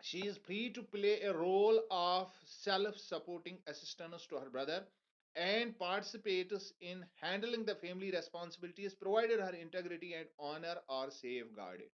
She is free to play a role of self-supporting assistance to her brother and participates in handling the family responsibilities, provided her integrity and honor are safeguarded.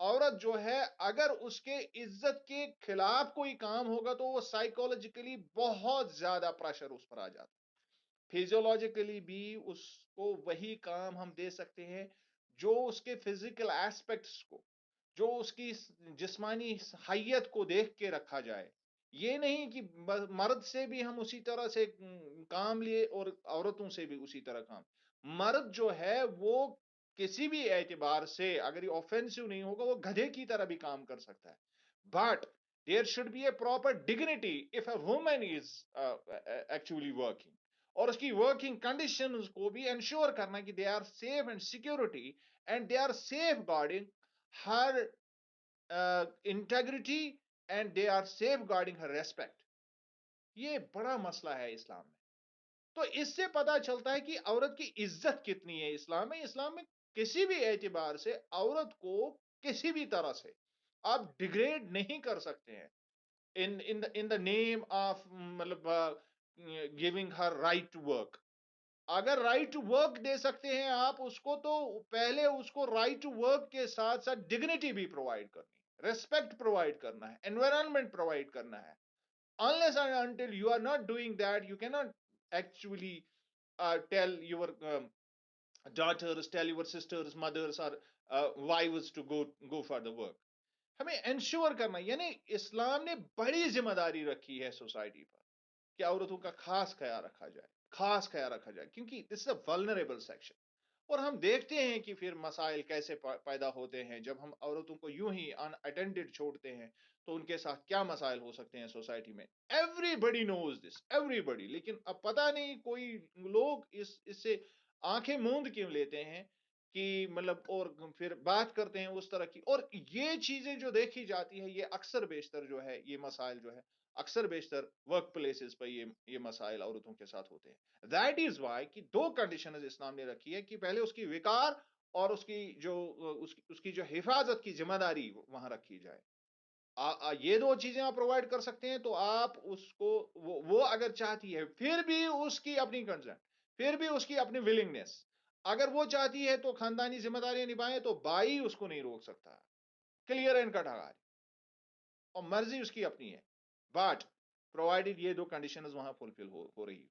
عورت جو ہے اگر اس کے عزت کے خلاف کوئی کام ہوگا تو وہ سائیکولوجیکلی بہت زیادہ پریشر اس پر آ جاتا ہے، فیزیولوجیکلی بھی اس کو وہی کام ہم دے سکتے ہیں جو اس کے فزیکل ایسپیکٹس کو، جو اس کی جسمانی حیت کو دیکھ کے رکھا جائے. یہ نہیں کہ مرد سے بھی ہم اسی طرح سے کام لیے اور عورتوں سے بھی اسی طرح کام. مرد جو ہے وہ کسی بھی اعتبار سے اگر یہ آفینسو نہیں ہوگا وہ گدھے کی طرح بھی کام کر سکتا ہے. But there should be a proper dignity if a woman is actually working, اور اس کی ورکنگ کنڈیشن کو بھی انشور کرنا کہ they are safe and security and they are safeguarding her integrity and they are safeguarding her respect. یہ بڑا مسئلہ ہے اسلام میں. تو اس سے پتا چلتا ہے کہ عورت کی عزت کتنی ہے اسلام میں. اسلام میں کسی بھی اعتبار سے عورت کو کسی بھی طرح سے آپ ڈگریڈ نہیں کر سکتے ہیں ان دا نیم آف مطلب giving her right to work. اگر رائٹ ٹو ورک دے سکتے ہیں آپ اس کو تو پہلے اس کو رائٹ ٹو ورک کے ساتھ ساتھ ڈگنیٹی بھی پرووائڈ کرنی ہے، ریسپیکٹ پرووائڈ کرنا ہے، انوائرمنٹ پرووائڈ کرنا ہے. unless and until you are not doing that you cannot actually tell your daughters, tell your sisters, mothers or wives to go for the work. ہمیں ensure کرنا یعنی اسلام نے بڑی ذمہ داری رکھی ہے سوسائٹی پر کہ عورتوں کا خاص خیال رکھا جائے، خاص خیال رکھا جائے، کیونکہ دس از اے ولنریبل سیکشن. اور ہم دیکھتے ہیں کہ پھر مسائل کیسے پیدا ہوتے ہیں جب ہم عورتوں کو یوں ہی ان اٹینڈڈ چھوڑتے ہیں تو ان کے ساتھ کیا مسائل ہو سکتے ہیں سوسائٹی میں. ایوری بڈی نوز دس، ایوری بڈی. لیکن اب پتہ نہیں کوئی لوگ اس سے آنکھیں موند کیوں لیتے ہیں کہ مطلب اور پھر بات کرتے ہیں اس طرح کی. اور یہ چیزیں جو دیکھی جاتی ہے یہ اکثر بیشتر جو ہے یہ مسائل جو ہے اکثر بیشتر ورک پلیسز پہ یہ مسائل عورتوں کے ساتھ ہوتے ہیں. دیٹ از وائی کہ دو کنڈیشنز اسلام نے رکھی ہے کہ پہلے اس کی وقار اور اس کی جو حفاظت کی ذمہ داری وہاں رکھی جائے. یہ دو چیزیں آپ پرووائڈ کر سکتے ہیں تو آپ اس کو وہ اگر چاہتی ہے پھر بھی اس کی اپنی کنسرن، پھر بھی اس کی اپنی ولنگنیس اگر وہ چاہتی ہے تو خاندانی ذمہ داریاں نبھائیں تو بائی اس کو نہیں روک سکتا. کلیئر اینڈ کٹ آ اور مرضی اس کی اپنی ہے. بٹ پرووائڈیڈ یہ دو کنڈیشنز وہاں فلفل ہو رہی.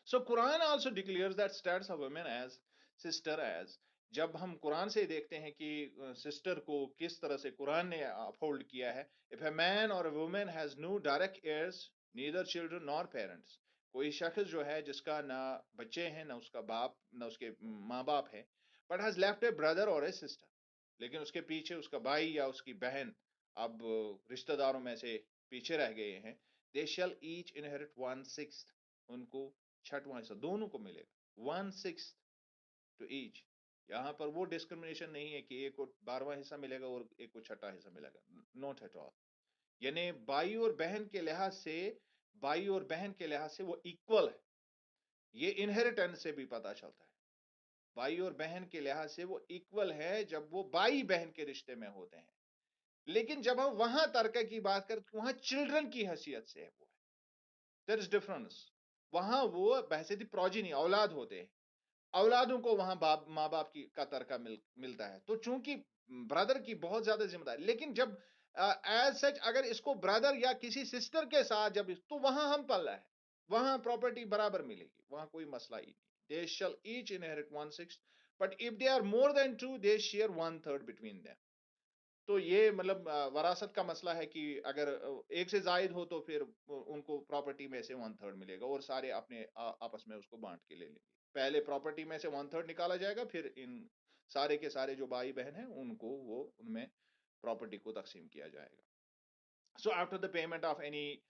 So Quran also declares that status of women as sister as. جب ہم قرآن سے دیکھتے ہیں کہ سسٹر کو کس طرح سے قرآن نے اپہولڈ کیا ہے. If a man or a woman has no direct heirs, neither children nor parents. کوئی شخص جو ہے جس کا نہ بچے ہیں نہ اس کا باپ نہ اس کے ماں باپ ہے but has left a brother or a sister. لیکن اس کے پیچھے اس کا بھائی یا اس کی بہن اب رشتہ داروں میں سے پیچھے رہ گئے ہیں. They shall each inherit 1/6. ان کو چھٹواں حصہ دونوں کو ملے گا. 1/6 ٹو ایچ. یہاں پر وہ ڈسکرمنیشن نہیں ہے کہ ایک کو 12واں حصہ ملے گا اور ایک کو چھٹا حصہ ملے گا. Note at all. یعنی بھائی اور بہن کے لحاظ سے وہ ایکول ہے. یہ انہیریٹنس سے بھی پتا چلتا ہے بھائی اور بہن کے لحاظ سے وہ ایکول ہے جب وہ بھائی بہن کے رشتے میں ہوتے ہیں. لیکن جب ہم وہاں ترکہ کی بات کریں تو وہاں چلڈرن کی حیثیت سے وہ ہے. دیر از ڈفرنس. وہاں وہ بحثیت پروجینی اولاد ہوتے ہیں، اولادوں کو وہاں ماں باپ کی کا ترکہ ملتا ہے. تو چونکہ برادر کی بہت زیادہ ذمہ داری، لیکن جب ایز سچ اگر اس کو برادر یا کسی سسٹر کے ساتھ جب تو وہاں ہم پلہ ہے، وہاں پراپرٹی برابر ملے گی، وہاں کوئی مسئلہ ہی نہیں. they shall each inherit 1/6 but if they are more than two they share 1/3 between them. تو یہ مطلب وراثت کا مسئلہ ہے کہ اگر ایک سے زائد ہو تو پھر ان کو پراپرٹی میں سے 1/3 ملے گا اور سارے اپنے آپس میں اس کو بانٹ کے لے لیں گے. پہلے پراپرٹی میں سے 1/3 نکالا جائے گا پھر ان سارے کے سارے جو بھائی بہن ہیں ان کو ان میں پراپرٹی کو تقسیم کیا جائے گا. So after the payment of any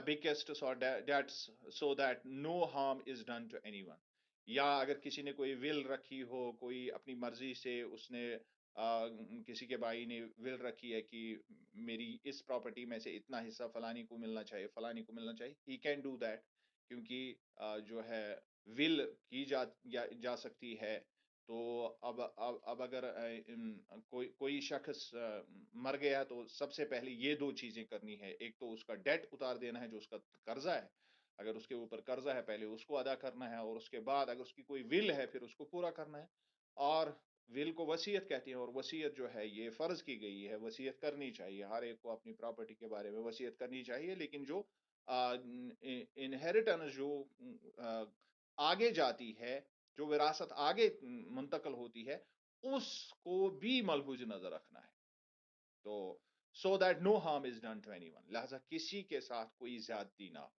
bequests or debts so that no harm is done to anyone. یا اگر کسی نے کوئی ول رکھی ہو، کوئی اپنی مرضی سے اس نے کسی کے بھائی نے ول رکھی ہے کہ میری اس پراپرٹی میں سے اتنا حصہ فلانی کو ملنا چاہیے، فلانی کو ملنا چاہیے. ہی کین ڈو دیٹ کیونکہ جو ہے ول کی جا سکتی ہے. تو اب اگر کوئی شخص مر گیا تو سب سے پہلے یہ دو چیزیں کرنی ہے. ایک تو اس کا ڈیٹ اتار دینا ہے جو اس کا قرضہ ہے، اگر اس کے اوپر قرضہ ہے پہلے اس کو ادا کرنا ہے، اور اس کے بعد اگر اس کی کوئی ول ہے پھر اس کو پورا کرنا ہے. اور ول کو وصیت کہتے ہیں، اور وصیت جو ہے یہ فرض کی گئی ہے، وصیت کرنی چاہیے، ہر ایک کو اپنی پراپرٹی کے بارے میں وصیت کرنی چاہیے، لیکن جو انہیریٹنس جو آ، آگے جاتی ہے، جو وراثت آگے منتقل ہوتی ہے، اس کو بھی ملحوظ نظر رکھنا ہے، تو so that no harm is done to anyone, لہذا کسی کے ساتھ کوئی زیادتی نہ ہو.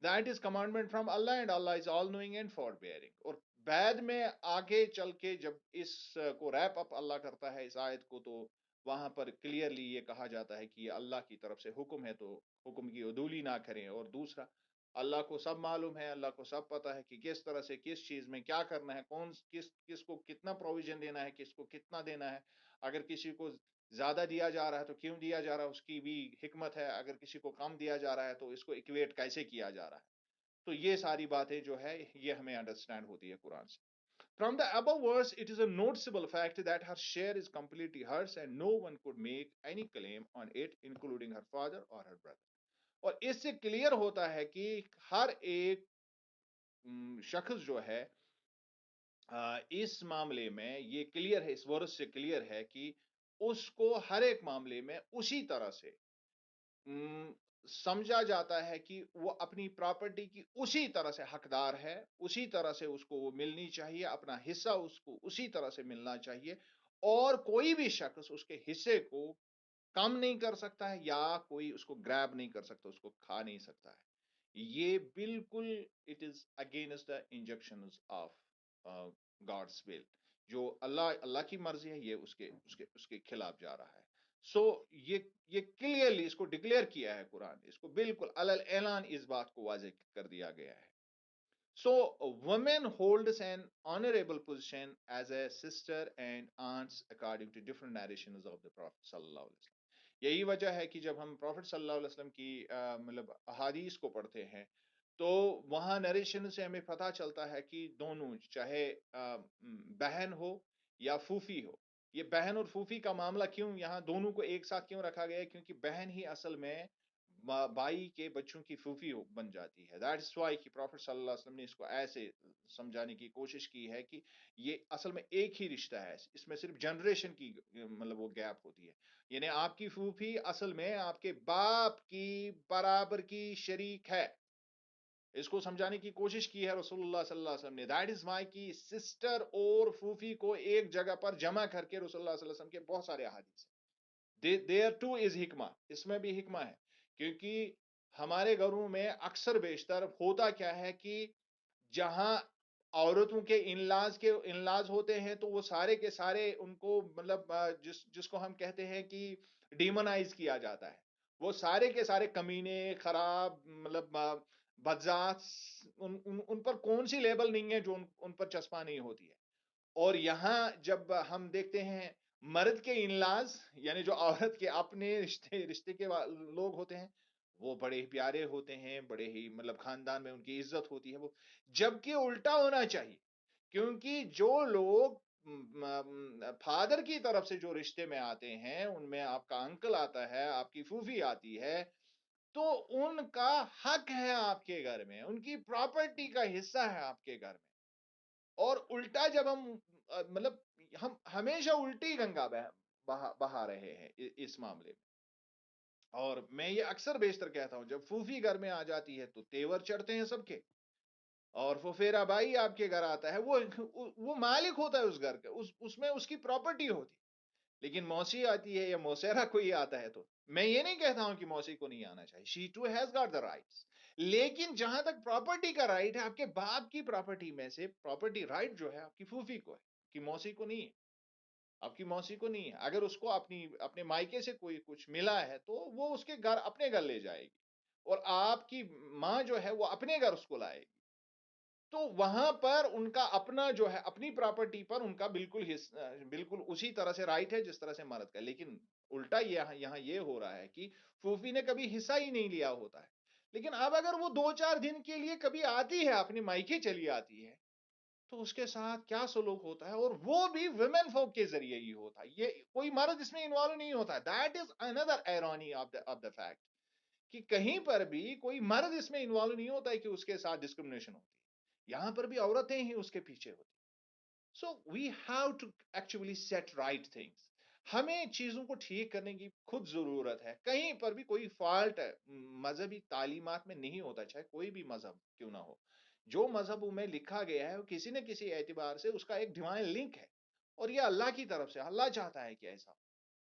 That is commandment from Allah and Allah is all knowing and forbearing. اور بعد میں آگے چل کے جب اس کو ریپ اپ اللہ کرتا ہے اس آیت کو، تو وہاں پر کلیئرلی یہ کہا جاتا ہے کہ یہ اللہ کی طرف سے حکم ہے، تو حکم کی عدولی نہ کریں. اور دوسرا، اللہ کو سب معلوم ہے، اللہ کو سب پتا ہے کہ کس طرح سے کس چیز میں کیا کرنا ہے، کون کس کو کتنا پروویژن دینا ہے، کس کو کتنا دینا ہے. اگر کسی کو زیادہ دیا جا رہا ہے تو کیوں دیا جا رہا ہے، اس کی بھی حکمت ہے. اگر کسی کو کم دیا جا رہا ہے تو اس کو اکویٹ کیسے کیا جا رہا ہے. تو یہ ساری باتیں جو ہے یہ ہمیں انڈرسٹینڈ ہوتی ہے قرآن سے. From the above verse, it is a noticeable fact that her share is completely hers and no one could make any claim on it, including her father or her brother. اور اس سے clear ہوتا ہے کہ ہر ایک شخص جو ہے اس معاملے میں یہ کلیئر ہے، اس ورس سے کلیئر ہے کہ اس کو ہر ایک معاملے میں اسی طرح سے سمجھا جاتا ہے کہ وہ اپنی پراپرٹی کی اسی طرح سے حقدار ہے، اسی طرح سے اس کو وہ ملنی چاہیے، اپنا حصہ اس کو اسی طرح سے ملنا چاہیے، اور کوئی بھی شخص اس کے حصے کو کم نہیں کر سکتا ہے، یا کوئی اس کو گریب نہیں کر سکتا، اس کو کھا نہیں سکتا ہے. یہ بالکل it is against the injunctions of God's will. جو اللہ کی مرضی ہے، یہ اس کے خلاف جا رہا ہے. سو یہ کلیئرلی اس کو ڈکلیئر کیا ہے قرآن نے، اس کو بالکل علل اعلان اس بات کو واضح کر دیا گیا ہے. So, a woman holds an honorable position as a sister and aunts according to different narrations of the Prophet sallallahu alaihi wasallam. یہی وجہ ہے کہ جب ہم پروفٹ صلی اللہ علیہ وسلم کی مطلب احادیث کو پڑھتے ہیں، تو وہاں نریشن سے ہمیں پتہ چلتا ہے کہ دونوں، چاہے بہن ہو یا پھوپھی ہو، یہ بہن اور پھوپھی کا معاملہ کیوں یہاں دونوں کو ایک ساتھ کیوں رکھا گیا ہے؟ کیونکہ بہن ہی اصل میں بھائی کے بچوں کی پھوپھی بن جاتی ہے. دیٹ از وائی کہ پروفٹ صلی اللہ علیہ وسلم نے اس کو ایسے سمجھانے کی کوشش کی ہے کہ یہ اصل میں ایک ہی رشتہ ہے، اس میں صرف جنریشن کی مطلب وہ گیپ ہوتی ہے. یعنی آپ کی پھوپھی اصل میں آپ کے باپ کی برابر کی شریک ہے. اس کو سمجھانے کی کوشش کی ہے رسول اللہ صلی اللہ علیہ وسلم نے. دیٹ از وائی کی سسٹر اور پھوپھی کو ایک جگہ پر جمع کر کے رسول اللہ صلی اللہ علیہ وسلم کے بہت سارے احادیث ہیں. دیر ٹو از حکمہ، اس میں بھی حکمہ ہے. کیونکہ ہمارے گھروں میں اکثر بیشتر ہوتا کیا ہے کہ جہاں عورتوں کے انلاز ہوتے ہیں، تو وہ سارے کے سارے ان کو مطلب جس کو ہم کہتے ہیں کہ ڈیمونائز کیا جاتا ہے. وہ سارے کے سارے کمینے، خراب، مطلب بدذات، ان پر کون سی لیبل نہیں ہے جو ان پر چسپاں نہیں ہوتی ہے. اور یہاں جب ہم دیکھتے ہیں مرد کے انلاز، یعنی جو عورت کے اپنے رشتے کے لوگ ہوتے ہیں، وہ بڑے ہی پیارے ہوتے ہیں، بڑے ہی مطلب خاندان میں ان کی عزت ہوتی ہے. وہ جبکہ الٹا ہونا چاہیے، کیونکہ جو لوگ فادر کی طرف سے جو رشتے میں آتے ہیں، ان میں آپ کا انکل آتا ہے، آپ کی پھوفی آتی ہے، تو ان کا حق ہے آپ کے گھر میں، ان کی پراپرٹی کا حصہ ہے آپ کے گھر میں. اور الٹا جب ہم مطلب ہم ہمیشہ الٹی گنگا بہا رہے ہیں اس معاملے میں. اور میں یہ اکثر بیشتر کہتا ہوں، جب پھوفی گھر میں آ جاتی ہے تو تیور چڑھتے ہیں سب کے، اور ففیرا بھائی آپ کے گھر آتا ہے، وہ مالک ہوتا ہے اس گھر کا، اس میں اس کی پراپرٹی ہوتی. لیکن موسی آتی ہے یا موسیرا کوئی آتا ہے، تو میں یہ نہیں کہتا ہوں کہ موسی کو نہیں آنا چاہیے، she too has got the rights. لیکن جہاں تک پراپرٹی کا رائٹ ہے، آپ کے باپ کی پراپرٹی میں سے پراپرٹی رائٹ جو ہے آپ کی پھوفی کو ہے، آپ کی موسی کو نہیں ہے. آپ کی موسی کو نہیں ہے. اگر اس کو اپنے مائکے سے کوئی کچھ ملا ہے تو وہ اس کے گھر، اپنے گھر لے جائے گی، اور آپ کی ماں جو ہے وہ اپنے گھر اس کو لائے گی. تو وہاں پر ان کا اپنا جو ہے، اپنی پراپرٹی پر ان کا بالکل اسی طرح سے رائٹ ہے جس طرح سے مرد کا. لیکن الٹا یہاں یہ ہو رہا ہے کہ پھوفی نے کبھی حصہ ہی نہیں لیا ہوتا ہے. لیکن اب اگر وہ 2-4 دن کے لیے کبھی آتی ہے، اپنے مائکے چلی آتی ہے، تو اس کے ساتھ کیا سلوک ہوتا ہے، اور وہ بھی ویمن فوک کے ذریعے ہی ہوتا ہے. یہ کوئی مرد اس میں انوالو نہیں ہوتا ہے. دیٹ از اندر ایرونی آف دا فیکٹ کہ کہیں پر بھی کوئی مرد اس میں انوالو نہیں ہوتا ہے کہ اس کے ساتھ ڈسکرمنیشن ہوتی ہے. یہاں پر بھی عورتیں ہی اس کے پیچھے ہوتی. So we have to actually set right things. ہمیں چیزوں کو ٹھیک کرنے کی خود ضرورت ہے. کہیں پر بھی کوئی فالٹ مذہبی تعلیمات میں نہیں ہوتا، چاہے کوئی بھی مذہب کیوں نہ ہو. جو مذہب میں لکھا گیا ہے وہ کسی نہ کسی اعتبار سے اس کا ایک ڈیوائن لنک ہے، اور یہ اللہ کی طرف سے اللہ چاہتا ہے کہ ایسا.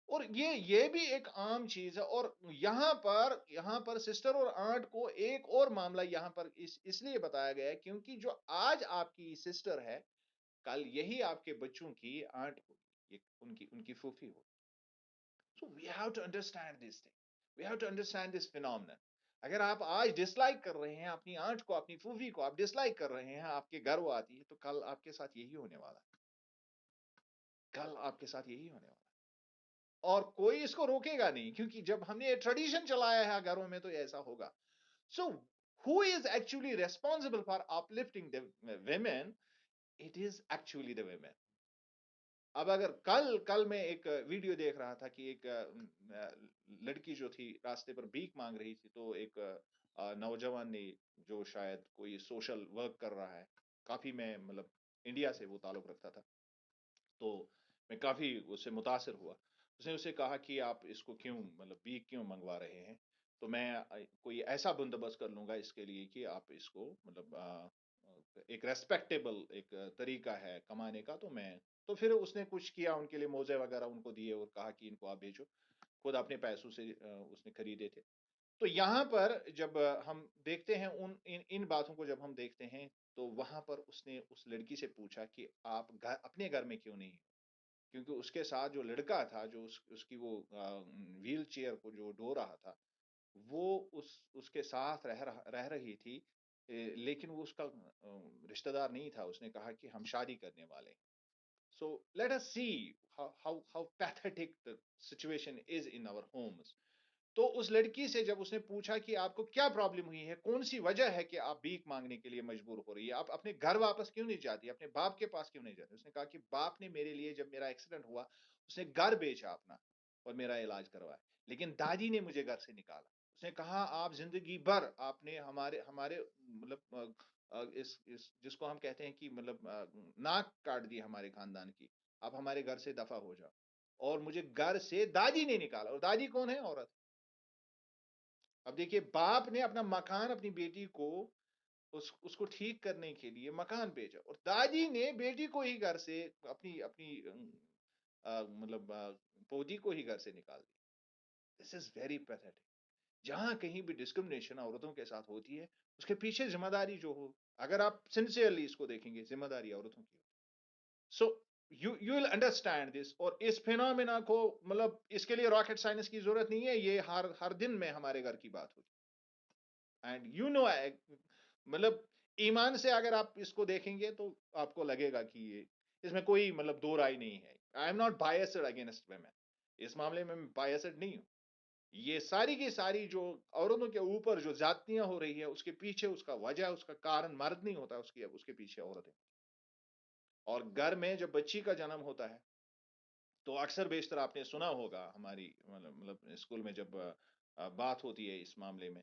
اور یہ بھی ایک عام چیز ہے. اور یہاں پر سسٹر اور آنٹ کو ایک اور معاملہ یہاں پر اس لیے بتایا گیا ہے کیونکہ جو آج آپ کی سسٹر ہے، کل یہی آپ کے بچوں کی آنٹ ہوگی، ان کی پھوپھی ہوگی. So we have to understand this thing, we have to understand this phenomenon. اگر آپ آج ڈس لائک کر رہے ہیں اپنی آنٹ کو، اپنی پھوپھی کو آپ ڈس لائک کر رہے ہیں، آپ کے گھر وہ آتی ہے، تو کل آپ کے ساتھ یہی ہونے والا ہے. کل آپ کے ساتھ یہی ہونے والا ہے. اور کوئی اس کو روکے گا نہیں، کیونکہ جب ہم نے یہ ٹریڈیشن چلایا ہے گھروں میں تو ایسا ہوگا. سو who is actually responsible for uplifting the women? It is actually the women. اب اگر کل میں ایک ویڈیو دیکھ رہا تھا کہ ایک لڑکی جو تھی راستے پر بھیک مانگ رہی تھی، تو ایک نوجوان نے، جو شاید کوئی سوشل ورک کر رہا ہے، کافی میں مطلب انڈیا سے وہ تعلق رکھتا تھا، تو میں کافی اس سے متاثر ہوا. اس نے اسے کہا کہ آپ اس کو کیوں مطلب بھیک کیوں منگوا رہے ہیں، تو میں کوئی ایسا بندوبست کر لوں گا اس کے لیے کہ آپ اس کو مطلب ایک ریسپیکٹیبل ایک طریقہ ہے کمانے کا. تو پھر اس نے کچھ کیا، ان کے لیے موزے وغیرہ ان کو دیے اور کہا کہ ان کو آپ بھیجو. خود اپنے پیسوں سے اس نے خریدے تھے. تو یہاں پر جب ہم دیکھتے ہیں ان باتوں کو، جب ہم دیکھتے ہیں، تو وہاں پر اس نے اس لڑکی سے پوچھا کہ آپ اپنے گھر میں کیوں نہیں، کیونکہ اس کے ساتھ جو لڑکا تھا، جو اس کی وہ ویل چیئر کو جو ڈو رہا تھا، وہ اس کے ساتھ رہ رہی تھی. لیکن وہ اس کا رشتہ دار نہیں تھا. اس نے کہا کہ ہم شادی کرنے والے ہیں. So let us see how pathetic the situation is in our homes. تو اس لڑکی سے جب اس نے پوچھا کہ آپ کو کیا پرابلم ہوئی ہے، کون سی وجہ ہے کہ آپ بھیک مانگنے کے لیے مجبور ہو رہی ہے، آپ اپنے گھر واپس کیوں نہیں جاتی، اپنے باپ کے پاس کیوں نہیں جاتی. اس نے کہا کہ باپ نے میرے لیے، جب میرا ایکسیڈنٹ ہوا، اس نے گھر بیچا اپنا اور میرا علاج کروایا، لیکن دادی نے مجھے گھر سے نکالا. اس نے کہا آپ زندگی بھر آپ نے ہمارے مطلب جس کو ہم کہتے ہیں کہ مطلب ناک کاٹ دی ہمارے خاندان کی، آپ ہمارے گھر سے دفع ہو جاؤ. اور مجھے گھر سے دادی نے نکالا. اور دادی کون ہے؟ عورت. اب دیکھیے، باپ نے اپنا مکان اپنی بیٹی کو اس کو ٹھیک کرنے کے لیے مکان بھیجا، اور دادی نے بیٹی کو ہی گھر سے اپنی مطلب پوتی کو ہی گھر سے نکال دیا. دس از ویری پیتھیٹک. جہاں کہیں بھی ڈسکرمنیشن عورتوں کے ساتھ ہوتی ہے، اس کے پیچھے ذمہ داری جو ہو، اگر آپ سنسیئرلی اس کو دیکھیں گے، ذمہ داری عورتوں کی. So you will understand this. اور اس فینومینا کو مطلب اس کے لیے راکٹ سائنس کی ضرورت نہیں ہے. یہ ہر دن میں ہمارے گھر کی بات ہوتی. اینڈ مطلب ایمان سے اگر آپ اس کو دیکھیں گے تو آپ کو لگے گا کہ اس میں کوئی مطلب دو رائے نہیں ہے. I am not biased against women. اس معاملے میں بائسڈ نہیں ہوں. یہ ساری کی ساری جو عورتوں کے اوپر جو زیادتیاں ہو رہی ہے، اس کے پیچھے اس کا وجہ، اس کا کارن مرد نہیں ہوتا، اس کے پیچھے عورتیں. اور گھر میں جب بچی کا جنم ہوتا ہے، تو اکثر بیشتر آپ نے سنا ہوگا، ہماری مطلب اسکول میں جب بات ہوتی ہے اس معاملے میں،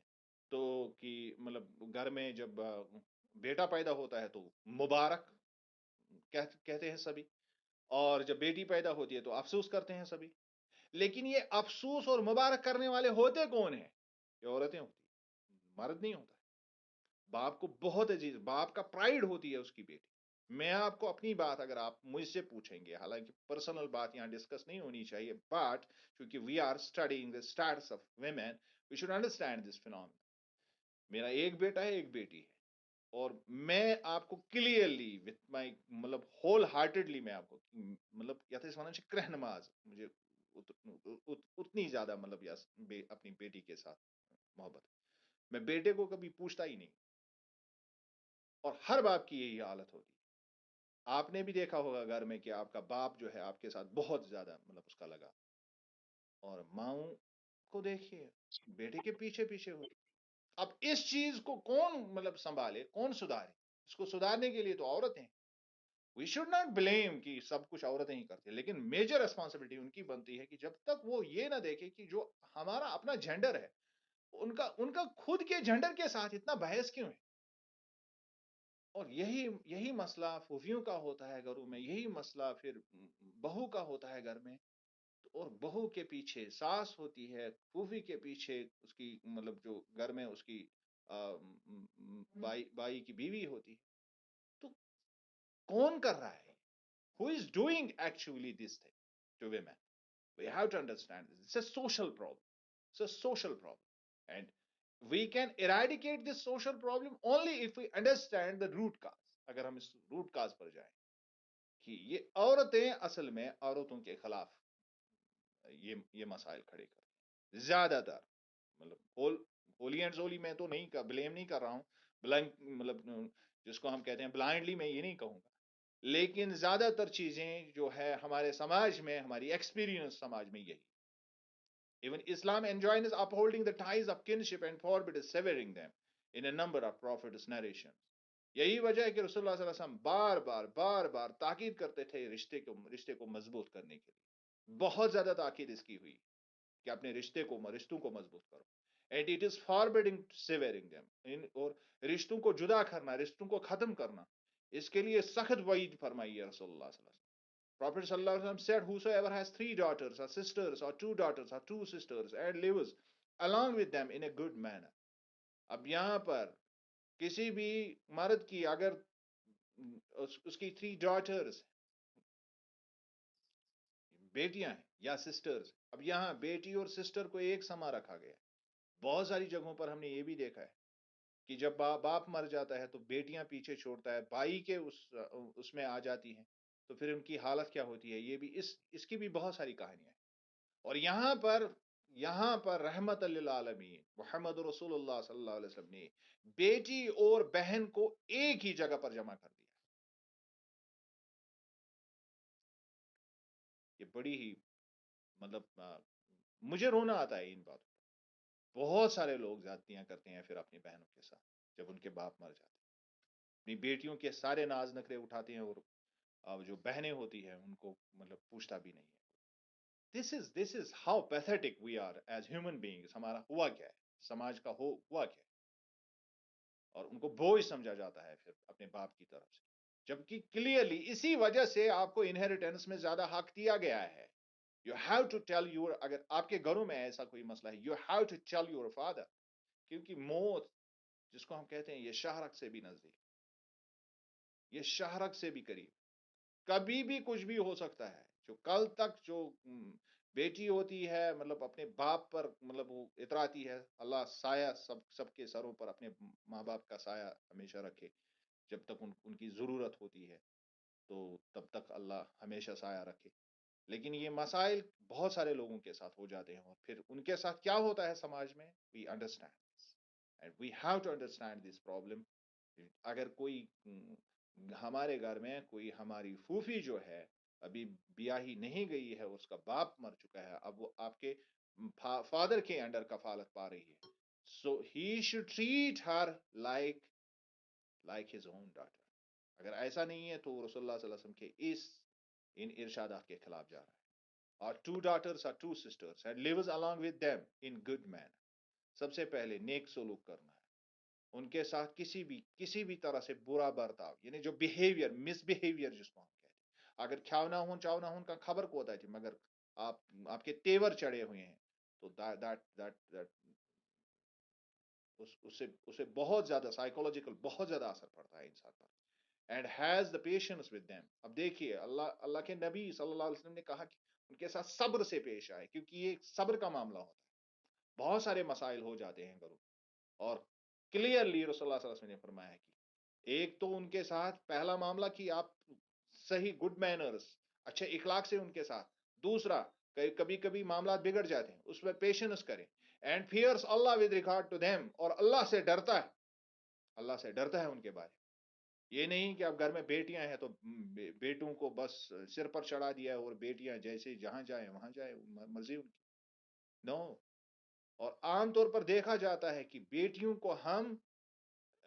تو کہ مطلب گھر میں جب بیٹا پیدا ہوتا ہے تو مبارک کہتے ہیں سبھی، اور جب بیٹی پیدا ہوتی ہے تو افسوس کرتے ہیں سبھی. لیکن یہ افسوس اور مبارک کرنے والے ہوتے کون ہیں؟ یہ عورتیں ہوتی ہیں، مرد نہیں ہوتا ہے. باپ کو بہت عزیز، باپ کا پرائیڈ ہوتی ہے اس کی بیٹی. میں آپ کو اپنی بات اگر آپ مجھ سے پوچھیں گے، حالانکہ پرسنل بات یہاں ڈسکس نہیں ہونی چاہیے، بٹ چونکہ we are studying the status of women, we should understand this phenomena. میرا ایک بیٹا ہے، ایک بیٹی ہے. اور میں آپ کو کلیئرلی وتھ مائی مطلب ہول ہارٹیڈلی میں آپ کو مطلب یتھ ونان کرہ نماز، مجھے اتنی زیادہ مطلب اپنی بیٹی کے ساتھ محبت. میں بیٹے کو کبھی پوچھتا ہی نہیں. اور ہر باپ کی یہی حالت ہوتی ہے. آپ نے بھی دیکھا ہوگا گھر میں کہ آپ کا باپ جو ہے آپ کے ساتھ بہت زیادہ مطلب اس کا لگا. اور ماؤں کو دیکھیے، بیٹے کے پیچھے پیچھے ہوتی. اب اس چیز کو کون مطلب سنبھالے، کون سدھارے؟ اس کو سدھارنے کے لیے تو عورتیں. وی شوڈ ناٹ بلیم کہ سب کچھ عورتیں ہی کرتی ہیں، لیکن میجر ریسپانسبلٹی ان کی بنتی ہے کہ جب تک وہ یہ نہ دیکھے کہ جو ہمارا اپنا جینڈر ہے، ان کا خود کے جینڈر کے ساتھ اتنا بحث کیوں ہے؟ اور یہی مسئلہ پھوپھیوں کا ہوتا ہے گھروں میں، یہی مسئلہ پھر بہو کا ہوتا ہے گھر میں، اور بہو کے پیچھے ساس ہوتی ہے، پھوپھی کے پیچھے اس کی مطلب جو گھر میں اس کی بائی کی بیوی ہوتی ہے. تو کون کر رہا ہے؟ Who is doing actually this thing to women? We have to understand this. It's a social problem. It's a social problem. And we can eradicate this social problem only if we understand the root cause. اگر ہم اس root cause پر جائیں کہ یہ عورتیں اصل میں عورتوں کے خلاف یہ مسائل کھڑے کرتے ہیں زیادہ تر. مطلب ہولی اینڈ سولی میں تو نہیں بلیم نہیں کر رہا ہوں، بلائنڈ مطلب جس کو ہم کہتے ہیں بلائنڈلی میں یہ نہیں کہوں گا، لیکن زیادہ تر چیزیں جو ہے ہمارے سماج میں، ہماری ایکسپیرینس سماج میں یہی. Even Islam enjoins upholding the ties of kinship and forbids severing them in a number of prophets' narrations. یہی وجہ ہے کہ رسول اللہ صلی اللہ علیہ وسلم بار بار تاکید کرتے تھے رشتے کو مضبوط کرنے کے لیے. بہت زیادہ تاکید اس کی ہوئی کہ اپنے رشتوں کو مضبوط کرو. And it is فاربڈنگ savouring them, اور رشتوں کو جدا کرنا، رشتوں کو ختم کرنا، اس کے لیے سخت وعید فرمائی ہے رسول اللہ صلی اللہ علیہ وسلم. Prophet sallallahu alaihi wasallam said, "Whosoever has 3 daughters or sisters or 2 daughters or 2 sisters and lives along with them in a good manner." اب یہاں پر کسی بھی مرد کی اگر اس کی 3 daughters بیٹیاں ہیں یا سسٹرز، اب یہاں بیٹی اور سسٹر کو ایک سما رکھا گیا. بہت ساری جگہوں پر ہم نے یہ بھی دیکھا ہے کہ جب باپ مر جاتا ہے تو بیٹیاں پیچھے چھوڑتا ہے، بھائی کے اس میں آ جاتی ہیں، تو پھر ان کی حالت کیا ہوتی ہے. یہ بھی اس کی بھی بہت ساری کہانیاں ہیں. اور یہاں پر رحمت للعالمین محمد رسول اللہ صلی اللہ علیہ وسلم نے بیٹی اور بہن کو ایک ہی جگہ پر جمع کر دیا. یہ بڑی ہی مطلب مجھے رونا آتا ہے ان باتوں. بہت سارے لوگ زیادتیاں کرتے ہیں پھر اپنی بہنوں کے ساتھ جب ان کے باپ مر جاتے ہیں، اپنی بیٹیوں کے سارے ناز نخرے اٹھاتے ہیں، اور جو بہنیں ہوتی ہیں ان کو مطلب پوچھتا بھی نہیں ہے. This is how pathetic we are as human beings. ہمارا ہوا کیا ہے، سماج کا ہوا کیا ہے، اور ان کو بوجھ سمجھا جاتا ہے پھر اپنے باپ کی طرف سے، جبکہ کلیئرلی اسی وجہ سے آپ کو انہیریٹنس میں زیادہ حق دیا گیا ہے. You have to tell your, اگر آپ کے گھروں میں ایسا کوئی مسئلہ ہے، you have to tell your father. کیونکہ موت جس کو ہم کہتے ہیں یہ شہرک سے بھی نزدیک، یہ شہرک سے بھی قریب، کبھی بھی کچھ بھی ہو سکتا ہے. جو کل تک جو بیٹی ہوتی ہے مطلب اپنے باپ پر مطلب وہ اتراتی ہے، اللہ سایہ سب کے سروں پر اپنے ماں باپ کا سایہ ہمیشہ رکھے. جب تک ان کی ضرورت ہوتی ہے تو تب تک اللہ ہمیشہ سایہ رکھے. لیکن یہ مسائل بہت سارے لوگوں کے ساتھ ہو جاتے ہیں، اور پھر ان کے ساتھ کیا ہوتا ہے سماج میں، we understand and we have to understand this problem. اگر کوئی ہمارے گھر میں کوئی ہماری پھوپھی جو ہے ابھی بیاہی نہیں گئی ہے، اس کا باپ مر چکا ہے، اب وہ آپ کے فادر کے انڈر کفالت پا رہی ہے، so he should treat her like his own daughter. اگر ایسا نہیں ہے تو رسول اللہ صلی اللہ علیہ وسلم کے ان ارشادات کے خلاف جا رہا ہے. اور 2 daughters اور 2 sisters and lives along with them in good manner. سب سے پہلے نیک سلوک کرنا ہے ان کے ساتھ، کسی بھی طرح سے برا برتاؤ، یعنی جو بیہیویئر مس بیہیویئر جس کو ہم کہتے ہیں. اگر کھاونا ہوں چاونا ہوں کا خبر کو ہوتا ہے مگر آپ کے تیور چڑھے ہوئے ہیں تو اسے بہت زیادہ سائیکولوجیکل بہت زیادہ اثر پڑتا ہے انسان پر. And has the patience with them. اب دیکھیے اللہ کے نبی صلی اللہ علیہ وسلم نے کہا کہ ان کے ساتھ صبر سے پیش آئے، کیونکہ یہ صبر کا معاملہ ہوتا ہے. بہت سارے مسائل ہو جاتے ہیں گھروں، اور کلیئرلی رسول اللہ صلی اللہ علیہ وسلم نے فرمایا ہے کہ ایک تو ان کے ساتھ پہلا معاملہ کہ آپ صحیح گڈ مینرز اچھے اخلاق سے ان کے ساتھ. دوسرا کبھی کبھی معاملات بگڑ جاتے ہیں، اس میں پیشنس کریں. And fears Allah with regard to them, اور اللہ سے ڈرتا ہے، اللہ سے ڈرتا ہے ان کے بارے میں. یہ نہیں کہ اب گھر میں بیٹیاں ہیں تو بیٹوں کو بس سر پر چڑھا دیا اور بیٹیاں جیسے جہاں جائیں وہاں جائیں، مرضی ان کی. نو. اور عام طور پر دیکھا جاتا ہے کہ بیٹیوں کو ہم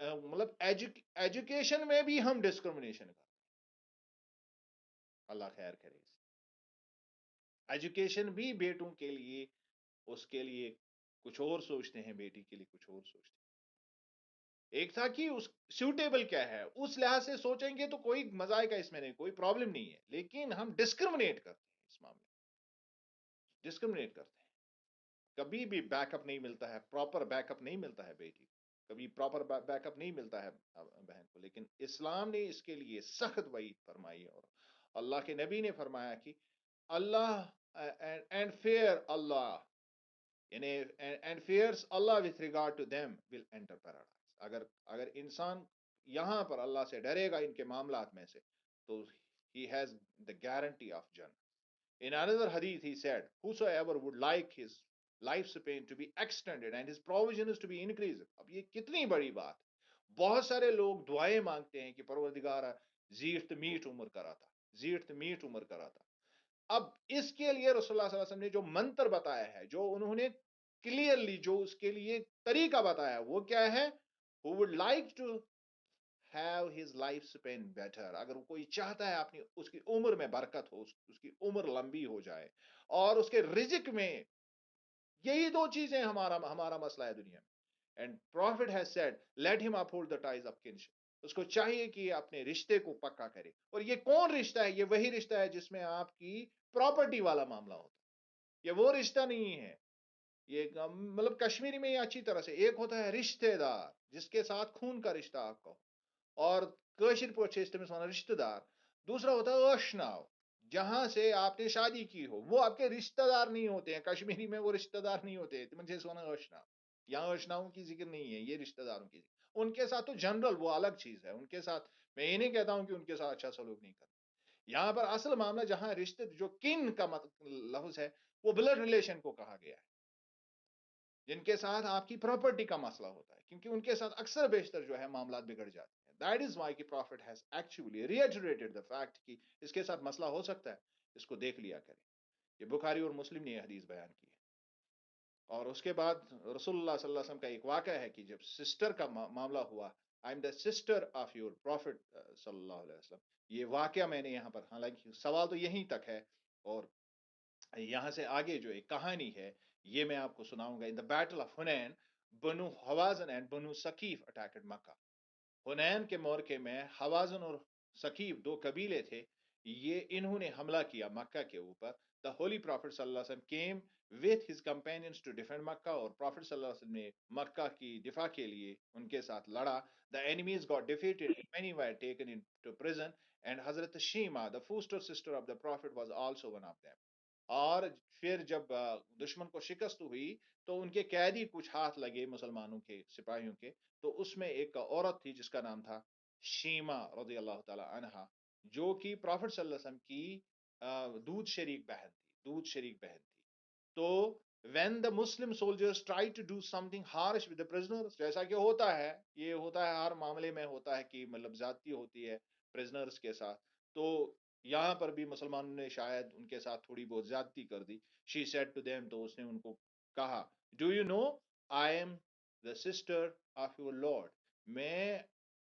مطلب ایجوکیشن میں بھی ہم ڈسکرمنیشن کرتے. اللہ خیر کرے. ایجوکیشن بھی بیٹوں کے لیے اس کے لیے کچھ اور سوچتے ہیں، بیٹی کے لیے کچھ اور سوچتے ہیں. ایک تھا کہ اس سیوٹیبل کیا ہے، اس لحاظ سے سوچیں گے تو کوئی مزائقہ اس میں نہیں، کوئی پرابلم نہیں ہے، لیکن ہم ڈسکرمنیٹ کرتے ہیں اس معاملے میں، ڈسکرمنیٹ کرتے ہیں. کبھی بھی بیک اپ نہیں ملتا ہے، پراپر بیک اپ نہیں ملتا ہے بیٹی کو، کبھی پراپر بیک اپ نہیں ملتا ہے بہن کو. لیکن اسلام نے اس کے لیے سخت وعید فرمائی، اور اللہ کے نبی نے فرمایا کہ اللہ اینڈ فیئر اللہ، یعنی and fears Allah with regard to them will enter paradise. اگر انسان یہاں پر اللہ سے ڈرے گا ان کے معاملات میں سے، تو he has the guarantee of جنت. In another hadith, he said, whosoever would like his lifespan to be extended and his provisions to be increased. اب یہ کتنی بڑی بات. بہت سارے لوگ دعائیں مانگتے ہیں کہ پروردگار زیٹھ میٹ عمر کراتا، زیٹھ میٹ عمر کراتا. اب اس کے لیے رسول اللہ صلی اللہ علیہ وسلم نے جو منتر بتایا ہے، جو انہوں نے کلیئرلی جو اس کے لیے طریقہ بتایا، وہ کیا ہے؟ who would like to have his life span better. اگر کوئی چاہتا ہے اپنی اس کی عمر میں برکت ہو، اس کی عمر لمبی ہو جائے، اور اس کے رزق میں، یہی دو چیزیں ہمارا مسئلہ ہے دنیا میں. And prophet has said let ہم uphold the ties of kinship. اس کو چاہیے کہ اپنے رشتے کو پکا کرے. اور یہ کون رشتہ ہے؟ یہ وہی رشتہ ہے جس میں آپ کی پراپرٹی والا معاملہ ہوتا ہے. یہ وہ رشتہ نہیں ہے. یہ مطلب کشمیری میں یہ اچھی طرح سے، ایک ہوتا ہے رشتے دار جس کے ساتھ خون کا رشتہ آپ کا ہو، اور کاشر پہ تمس ونان رشتہ دار. دوسرا ہوتا ہے اشناو، جہاں سے آپ نے شادی کی ہو، وہ آپ کے رشتہ دار نہیں ہوتے ہیں. کشمیری میں وہ رشتہ دار نہیں ہوتے، تمن سے ونان اشناو. یہاں اشناؤں کی ذکر نہیں ہے، یہ رشتہ داروں کی ذکر. ان کے ساتھ تو جنرل وہ الگ چیز ہے، ان کے ساتھ میں یہ نہیں کہتا ہوں کہ ان کے ساتھ اچھا سلوک نہیں کرتا. یہاں پر اصل معاملہ جہاں رشتے جو کن کا لفظ ہے، وہ بلڈ ریلیشن کو کہا گیا ہے، جن کے ساتھ آپ کی پراپرٹی کا مسئلہ ہوتا ہے، کیونکہ ان کے ساتھ اکثر بیشتر جو ہے معاملات بگڑ جاتے ہیں. دیٹ از وائی کہ prophet has actually reiterated the fact کہ اس کے ساتھ مسئلہ ہو سکتا ہے، اس کو دیکھ لیا کریں. یہ بخاری اور مسلم نے یہ حدیث بیان کی ہے. اور اس کے بعد رسول اللہ صلی اللہ علیہ وسلم کا ایک واقعہ ہے کہ جب سسٹر کا معاملہ ہوا، I am the sister of your prophet صلی اللہ علیہ وسلم. یہ واقعہ میں نے یہاں پر، حالانکہ سوال تو یہیں تک ہے، اور یہاں سے آگے جو ایک کہانی ہے یہ میں آپ کو سناؤں گا. ان دا بیٹل آف حنین، بنو حوازن اینڈ بنو ثقیف اٹیکڈ مکہ. حنین کے موقع میں حوازن اور ثقیف دو قبیلے تھے، یہ انہوں نے حملہ کیا مکہ کے اوپر. دا ہولی پروفٹ صلی اللہ علیہ وسلم came with his companions to defend Mecca, اور پروفٹ صلی اللہ علیہ وسلم نے مکہ کی دفاع کے لیے ان کے ساتھ لڑا. The enemies got defeated, many were taken into prison, and حضرت Shaima the foster sister of the prophet was also one of them. اور پھر جب دشمن کو شکست ہوئی تو ان کے قیدی کچھ ہاتھ لگے مسلمانوں کے سپاہیوں کے، تو اس میں ایک عورت تھی جس کا نام تھا شیما رضی اللہ تعالی عنہا، جو کہ پروفٹ صلی اللہ علیہ وسلم کی دودھ شریک بہن تھی، دودھ شریک بہن تھی. تو when the Muslim soldiers try to do something harsh with the prisoners، جیسا کہ ہوتا ہے، یہ ہوتا ہے ہر معاملے میں ہوتا ہے کہ مطلب زیادتی ہوتی ہے پرزنرز کے ساتھ، تو یہاں پر بھی مسلمانوں نے شاید ان کے ساتھ تھوڑی بہت زیادتی کر دی. شی سیڈ ٹو دیم، تو اس نے ان کو کہا، do you know I am the sister of your lord, میں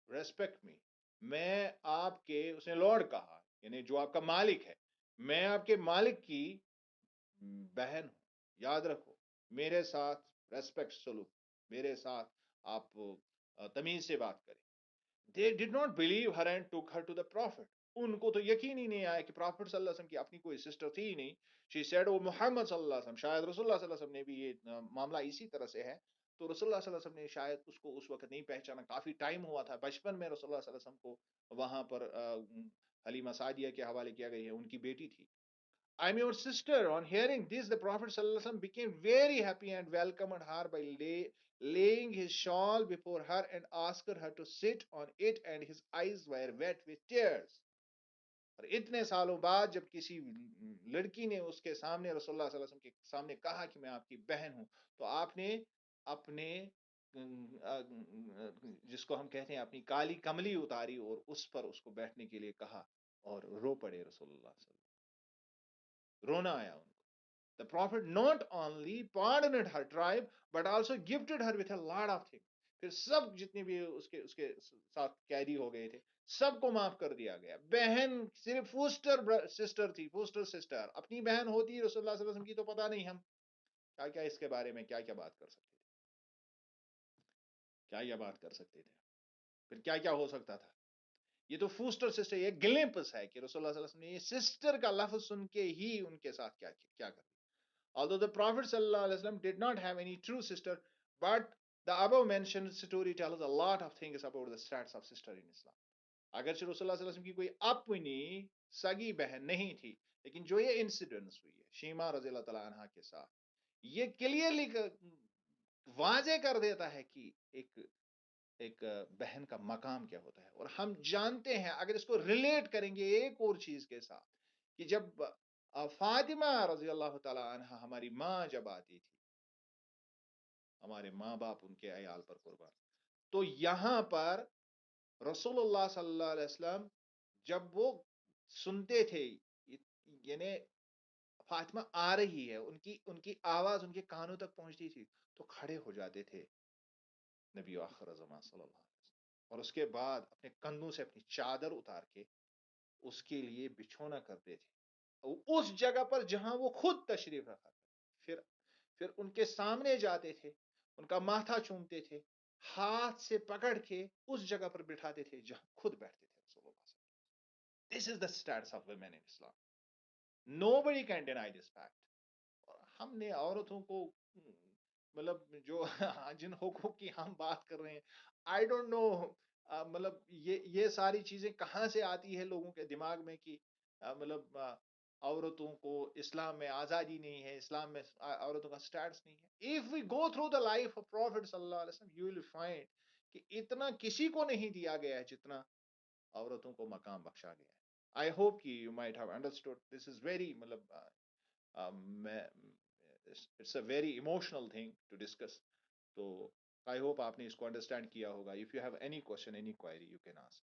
ریسپیکٹ می، میں آپ کے، اس نے لارڈ کہا یعنی جو آپ کا مالک ہے، میں آپ کے مالک کی بہن ہوں. یاد رکھو، میرے ساتھ ریسپیکٹ سلوک، میرے ساتھ آپ تمیز سے بات کریں. They did not believe her and took her to the prophet. ان کو تو یقین ہی نہیں آیا کہ پرافٹ صلی اللہ علیہ وسلم کی اپنی کوئی سسٹر تھی ہی نہیں. She said او محمد صلی اللہ علیہ وسلم، شاید رسول اللہ صلی اللہ علیہ وسلم نے بھی یہ معاملہ اسی طرح سے ہے. تو رسول اللہ صلی اللہ علیہ وسلم نے شاید اس کو اس وقت نہیں پہچانا، کافی ٹائم ہوا تھا. بچپن میں رسول اللہ صلی اللہ علیہ وسلم کو وہاں پر حلیمہ سعدیہ کے حوالے کیا گئی ہے، ان کی بیٹی تھی. I'm your sister. On hearing this, the Prophet ﷺ became very happy and welcomed her by laying his shawl before her and asked her to sit on it, and his eyes were wet with tears. اور اتنے سالوں بعد جب کسی لڑکی نے اس کے سامنے رسول اللہ صلی اللہ علیہ وسلم کے سامنے کہا کہ میں آپ کی بہن ہوں، تو آپ نے اپنے جس کو ہم کہتے ہیں اپنی کالی کملی اتاری اور اس پر اس کو بیٹھنے کے لیے کہا، اور رو پڑے رسول اللہ صلی اللہ علیہ وسلم. رونا آیا ان کو. The prophet not only pardoned her tribe but also gifted her with a lot of things. پھر سب جتنے بھی اس کے ساتھ قیدی ہو گئے تھے سب کو معاف کر دیا گیا. بہن صرف فوسٹر سسٹر تھی، فوسٹر سسٹر اپنی بہن ہوتی رسول اللہ صلی اللہ علیہ وسلم کی، تو پتہ نہیں ہم کیا کیا اس کے بارے میں کیا کیا بات کر سکتے تھے. کیا یہ بات کر سکتے تھے؟ پھر کیا کیا ہو سکتا تھا؟ یہ تو فوسٹر سسٹر، یہ گلمپس ہے کہ رسول اللہ صلی اللہ علیہ وسلم نے یہ سسٹر کا لفظ سن کے ہی ان کے ساتھ کیا کر دیا. Although the Prophet sallallahu alaihi wasallam did not have any true sister, but the above mentioned story tells a lot of things about the status of sister in Islam. اگرچہ رسول اللہ صلی اللہ علیہ وسلم کی کوئی اپنی سگی بہن نہیں تھی، لیکن جو یہ انسیڈنس ہوئی ہے شیما رضی اللہ تعالیٰ عنہ کے ساتھ، یہ کلیئرلی واضح کر دیتا ہے کہ ایک بہن کا مقام کیا ہوتا ہے. اور ہم جانتے ہیں، اگر اس کو ریلیٹ کریں گے ایک اور چیز کے ساتھ، کہ جب فاطمہ رضی اللہ تعالی عنہ ہماری ماں جب آتی تھی، ہمارے ماں باپ ان کے عیال پر قربان، تو یہاں پر رسول اللہ صلی اللہ علیہ وسلم جب وہ سنتے تھے، یعنی فاطمہ آ رہی ہے، ان کی آواز ان کے کانوں تک پہنچتی تھی، تو کھڑے ہو جاتے تھے نبی آخر زمان صلی اللہ علیہ وسلم، اور اس کے بعد اپنے کندھوں سے اپنی چادر اتار کے اس کے لیے بچھونا کرتے تھے اس جگہ پر جہاں وہ خود تشریف رکھا تھا. پھر ان کے سامنے جاتے تھے، ان کا ماتھا چومتے تھے، ہاتھ سے پکڑ کے اس جگہ پر بٹھاتے تھے جہاں خود بیٹھتے تھے رسول اللہ صلی اللہ علیہ وسلم. This is the status of women in Islam. Nobody can deny this fact. ہم نے عورتوں کو مطلب جو جن حقوق کی ہم بات کر رہے ہیں، آئی ڈونٹ نو مطلب یہ ساری چیزیں کہاں سے آتی ہے لوگوں کے دماغ میں کہ مطلب عورتوں کو اسلام میں آزادی نہیں ہے، اسلام میں عورتوں کا سٹیٹس نہیں ہے. If we go through the life of prophet صلی اللہ علیہ وسلم یو ول فائنڈ کہ اتنا کسی کو نہیں دیا گیا ہے جتنا عورتوں کو مقام بخشا گیا ہے. آئی ہوپ کہ you might have understood this is very مطلب it's a very emotional thing to discuss. تو آئی ہوپ آپ نے اس کو انڈرسٹینڈ کیا ہوگا. If you have any question any query you can ask.